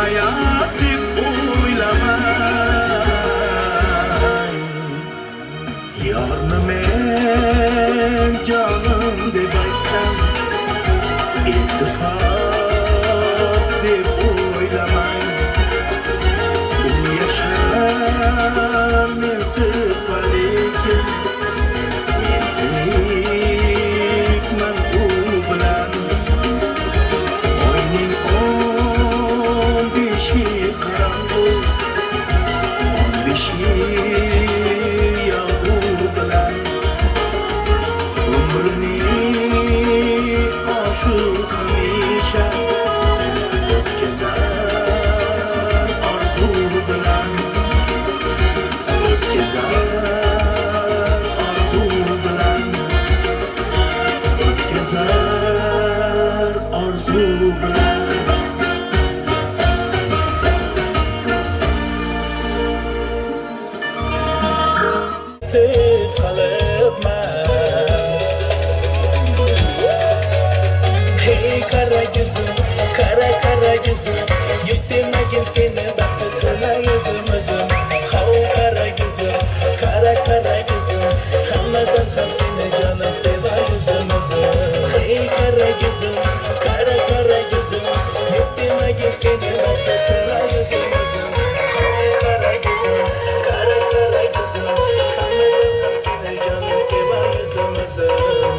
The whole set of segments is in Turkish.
hayat deb o'ylamang. Yorni men jonim deb aytsam, ittifoq deb o'ylamang. U yashar mensiz va lekin men tirikman u bilan. Oyning 15 qorong'u, 15 yog'du bilan. Umrni oshiq hamisha o'tkazar orzu bilan. O'tkazar orzu bilan. O'tkazar orzu bilan. Hey kara gözüm, kara kara gözüm, yutmagin seni baxtli yüzümüzüm. Hav kara gözüm, kara kara gözüm, hammadan ham seni canım sevar yüzümüzüm. Hey kara gözüm, kara kara gözüm, yutmagin seni baxtli yüzümüzüm. Hav kara gözüm, kara kara gözüm, hammadan ham seni canım sevar yüzümüzüm.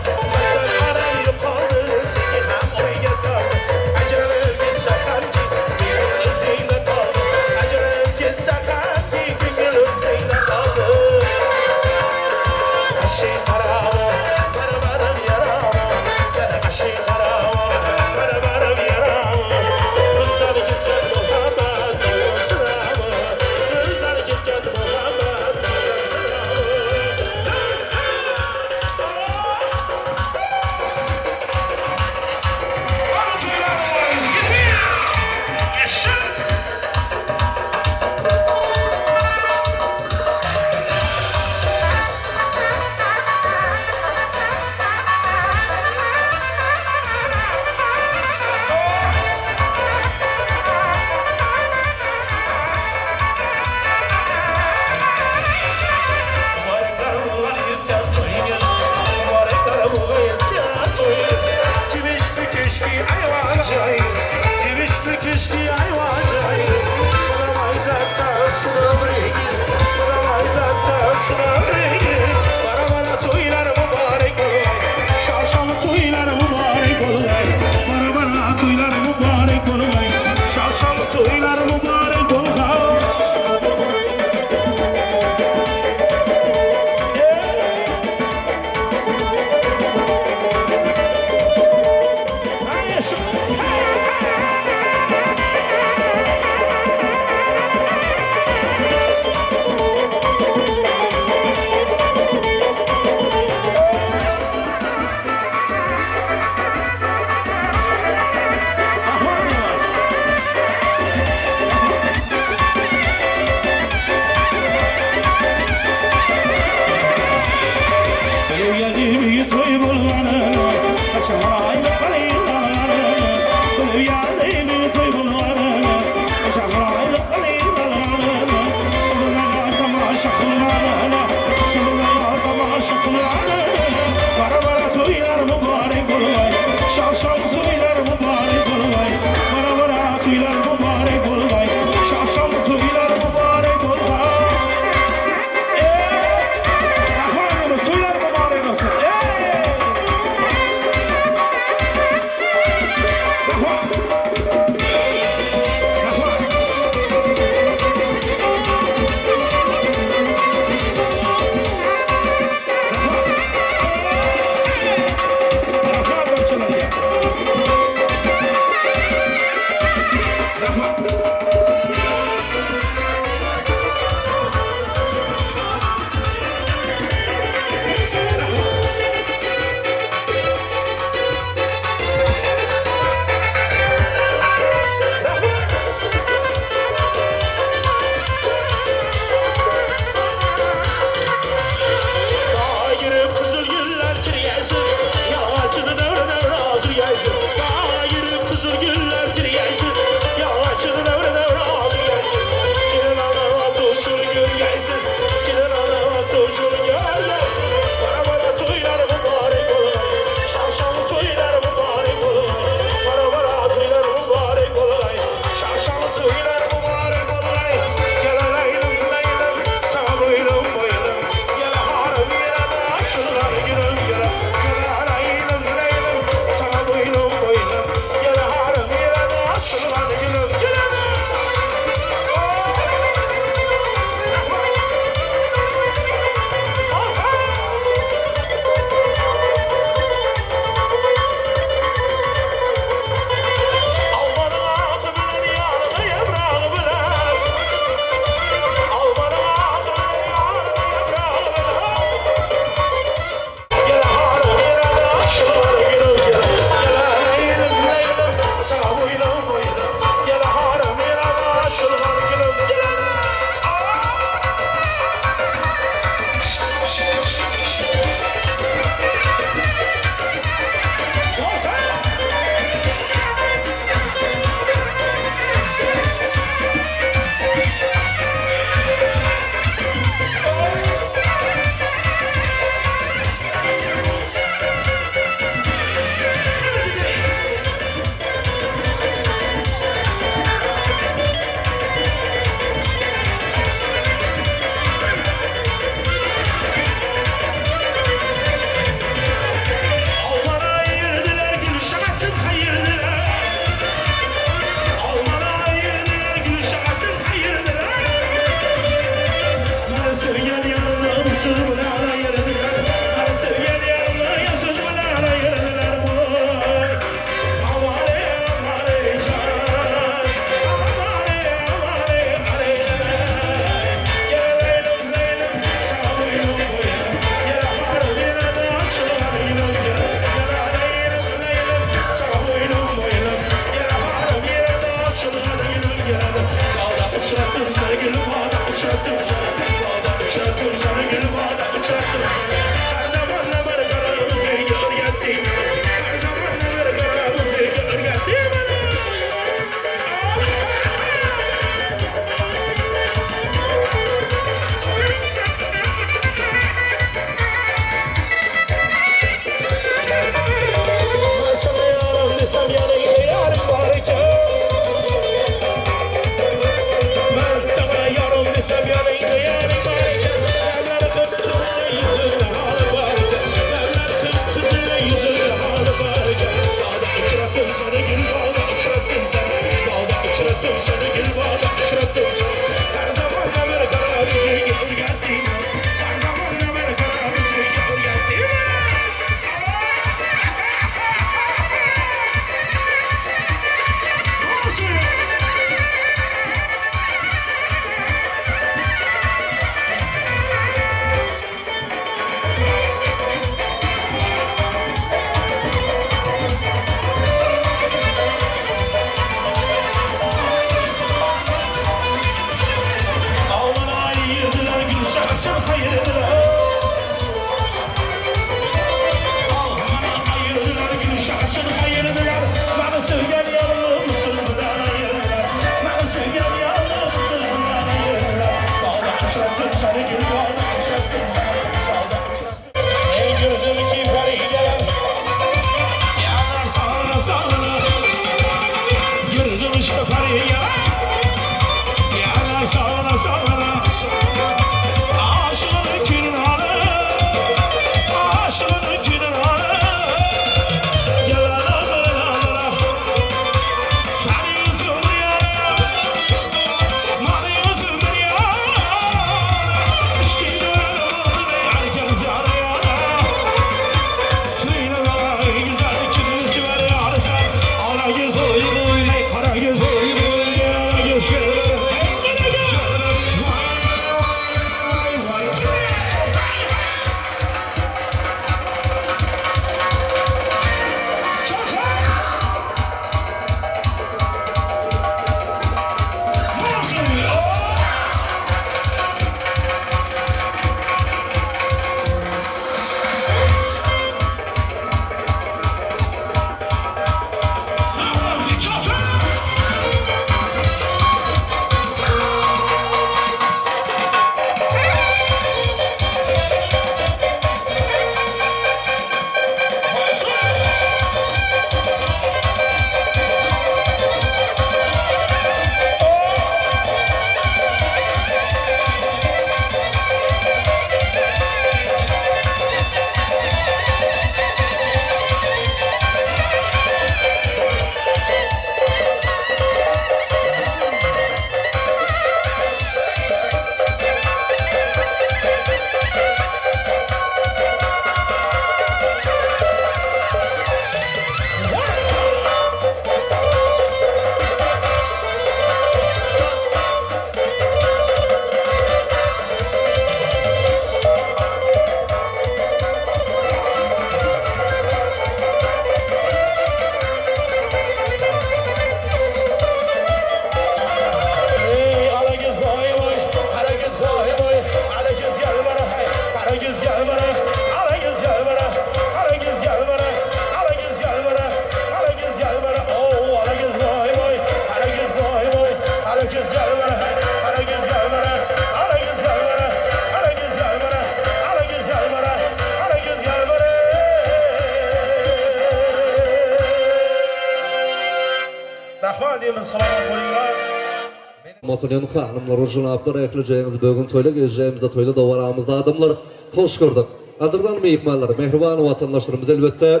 hormatlayan hanımlar, jynaplar, eklejeginiz bugün toyla gezeceğimizde toyla da varamızda adamlar hoş gördük. Adırdan mehmanlar, mehriban vatandaşlarımız elbette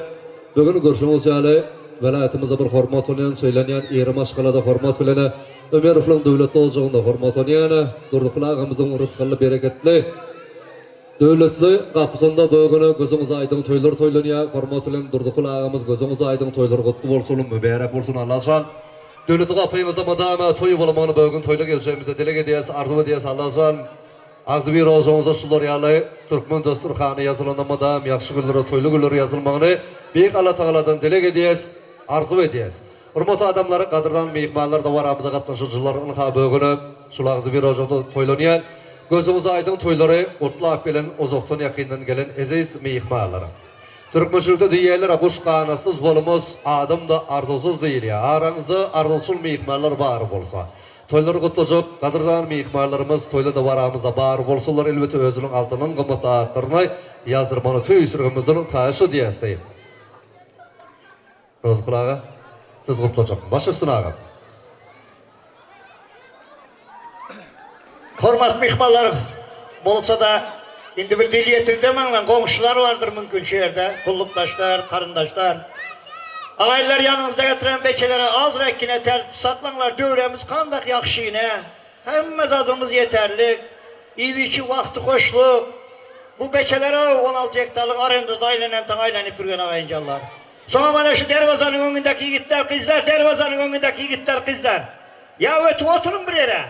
bugün görüşümüz ýaly velayetimize bir hormatlayan söylenýän ýeri maşgalada hormatlanan Ömerovlaň döwletli ojagynda hormatlanan durduklarymyzyň rızkyly bereketli döwletli gapysynda bugün gözüňiz aýdym toylar toylanýar, hormatlanan durduklarymyz gözüňiz aýdym toylar gutly bolsun, mübarek bolsun Allah'tan. Döwleti gapyňyzda madama toy bolmagyny bugün toyla gelýärmiz, dile edýäs, arzu edýäs Allah'tan. Ağzı bir ojağınızda sular ýaly, Türkmen dosturhany ýazylanda madam, ýaxşy günleri, toyly günleri ýazylmagyny beýik Allah Taaladan dile edýäs, arzu edýäs. Hurmatly adamlar, gadyrdan mehmanlar da waramyza gatnaşyjylar ynha bugün şol ağzı bir ojagda toylanýar. Gözüňiz aýdym toylary otlap bilen ozokdan ýakyndan gelen eziz mehmanlar. Türkmençilikde diýerler buş ganasız bolmaz, adam da ardusuz diýil ýa. Araňyzda ardusul mehmanlar bar bolsa, toylar gutlyjak, gadyrdan mehmanlarymız toyla da waramyza bar bolsalar elbette özüniň altynyň gymmatlaryny ýazdyrmany tüýsürgümizden taýşy diýäsdi. Rozkulaga siz gutlajak. Başlasyn aga. Hormat mehmanlar bolsa da indi bir dil ýetirdemeňlen goňşular bardyr mümkin şeýerde, kullukdaşlar, karındaşlar. Ağaylar yanınızda getiren beçelere az rekkine tertip saklaňlar, döwremiz kandak ýakşyne. Hemme zadymyz yeterli. İwiçi wagty koşlu. Bu beçelere 16 hektarlyk arendada aýlanan taň aýlanyp durgan ağaýynjallar. Soňa mana şu derwazanyň öňündeki ýigitler, kızlar, derwazanyň öňündeki ýigitler, kızlar. Ya ötüp oturun bir yere.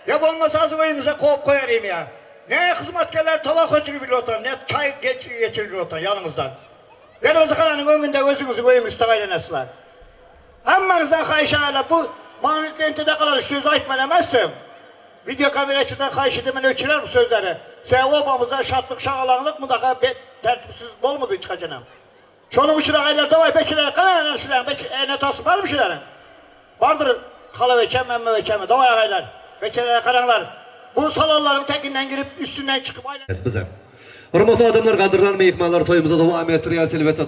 Ya bolmasa az öýüňize koyup koýarym ya. Ne hyzmatkerler tabak ötürüp bir otur, ne çay geçirir otur yanınızdan. Derwazanyň öňünde özüňizi öýüňiz taýlanaslar. Hammaňyzdan haýşala bu manitentede kalan söz aýtman emasym. Video kameraçydan haýş edemen öçürer bu sözleri. Sen obamyzda şatlyk, şagalanlyk mundaka tertipsiz bolmady hiç kaçanam. Şonuň üçin aýlar daway beçiler kalan şular beç ene tasy barmy şular? Bardyr kala beçem, memme beçem, daway aýlar. Beçelere karanlar. Bu salalların tekinden girip üstünden çıkıp aýlar. Bize. Hurmatly adamlar, gadyrdan mehmanlar toyumyza dowam etdirýär elbette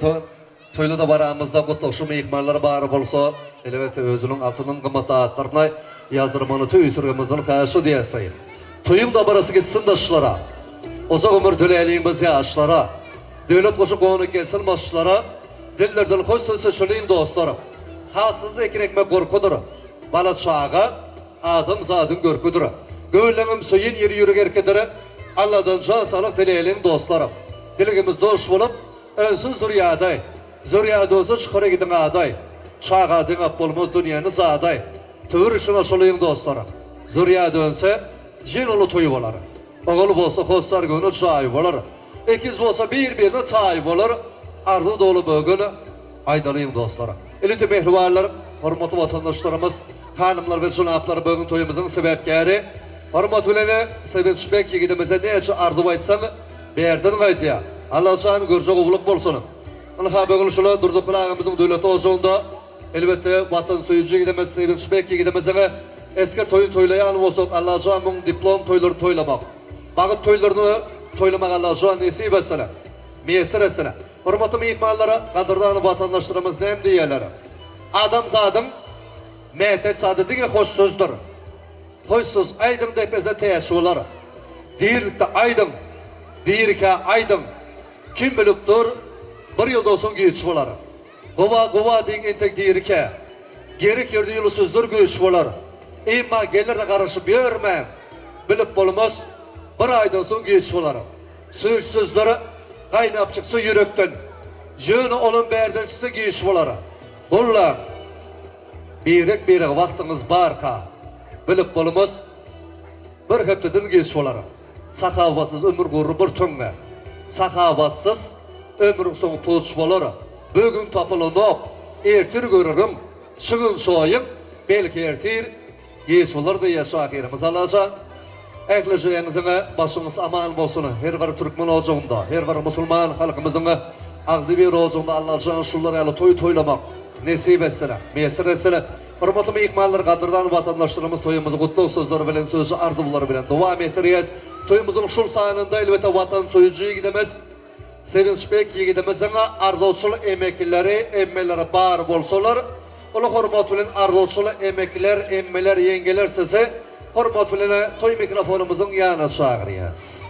toyla da baramyzda gutlaşy mehmanlar bar bolsa, elbette özüniň altynyň gymmatlaryny ýazdyrmany tüýsürgümizden taýşy diýersin. Toyum da barasy gitsin daşlara. Ozak ömür dileýäliň biz ýaşlara. Döwlet goşup gowuny gelsin başlara. Dillerden hoşsuz seçilýän dostlarym. Halsız ekrekme gorkudur. Bala çağa adam zadyn görküdür. Göwleňim söýen ýeri ýürek erkedere. Allah'dan can sağlık dileyelim dostlarım. Diligimiz dost bolup, önsüz zürriyaday. Zürriyada olsa çıkara gidin aday. Çağa dingap bolmaz dünýäni zaday. Tövür üçün aşolayın dostlarım. Zürriyada dönse, jin olu toyu bolar. Oğul bolsa kostar günü çay bolar. Ekiz bolsa bir-birine çay bolar. Arzu dolu bugün aydalayın dostlarım. Elbette mehribanlar, hormatly vatandaşlarımız, hanımlar ve jynaplar bugün toyumuzun sebepkäri. Hormatlyny sevinçbek ýigidimize näçe arzu aýtsaň, berden gaýtýa. Allah şan görje gowluk bolsun. Ynha bugün şolar durduklarymyzyň döwlet ojagynda elbette watan söýüjü ýigidimiz sevinçbek ýigidimize esker toy toylayan bolsak Allah şan muň diplom toylary toylamak. Bagyt toylaryny toylamak Allah şan nesip etsin. Meýser etsin. Hormatly mehmanlara, gadyrdan watandaşlarymyz näme diýerler? Adam zadym mätet sadydyň hoş sözdür. Hoşsuz aydın depeze teýşolar. Dirikde aydın, dirike aydın. Kim bilipdir, bir ýyldan soň geç bolar. Gowa diň entek dirike. Gerek ýerde ýyly sözdür geç bolar. Emma gelerde garaşyp ýörme. Bilip bolmaz, bir aýdan soň geç bolar. Söz sözleri gaýnap çyksa ýürekden. Jöne olan berden çyksa geç bolar. Bolla berek wagtyňyz barka. Bilip bolmaz, bir hepdeden geç bolar. Sahavatsız ömür gurur bir töňe. Sahavatsız ömür soň toç bolar. Bugün tapylanok, ertir görürüm. Şugul soýyp, belki ertir geç bolar da ýaşa ahirimiz alaja. Ählejeňize başyňyz aman bolsun. Her bir türkmen ojagynda, her bir musulman halkymyzyň agzy bir ojagynda Allah şan şular ýaly toy toylamak nesip etsin. Meýser etsin. Hormatly mehmanlar, gadyrdan watandaşlarymyz toyumuzy gutly sözler bilen, sözü arzular bilen dowam etdirýär. Toyumyzyň şol sanynda elbette watan soýujy gidemez. Sevinçbek ýigidimiziň arzuçul emeklileri, emmeleri bar bolsalar, ola hormat bilen arzuçul emekliler, emmeler, ýengeler sizi hormat bilen toy mikrofonumuzun yanına çağırıyız.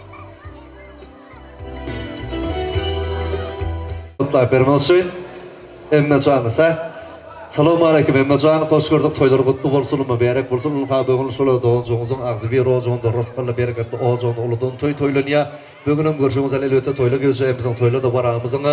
Kutlar bermosun. Emmecanısa. Salamu aleyküm Emmecan. Hoş gördük. Toylar kutlu bolsun mu? Berek bolsun. Ulka bugün şöyle doğuncunuzun ağzı bir oğuzunda rızkılı bereketli oğuzunda uludun toylanıya. Bugünüm görüşümüz elbette toyla gözümüzün toyla da varamızın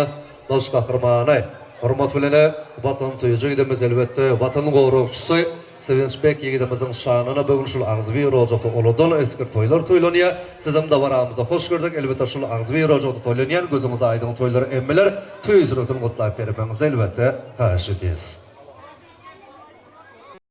baş kahramanı. Hormat bilen vatan soyucu gidemiz elbette. Vatanın koruyucusu Sevinç Bek yigidimizin şanına bugün şul ağzı bir oğuzunda uludun eski toylar toylanıya. Sizim de varamızda hoş gördük. Elbette şul ağzı bir oğuzunda toylanıyan gözümüz aydın toyları emmeler. Toy üzrütün kutlayıp vermemiz elbette karşı ediyiz.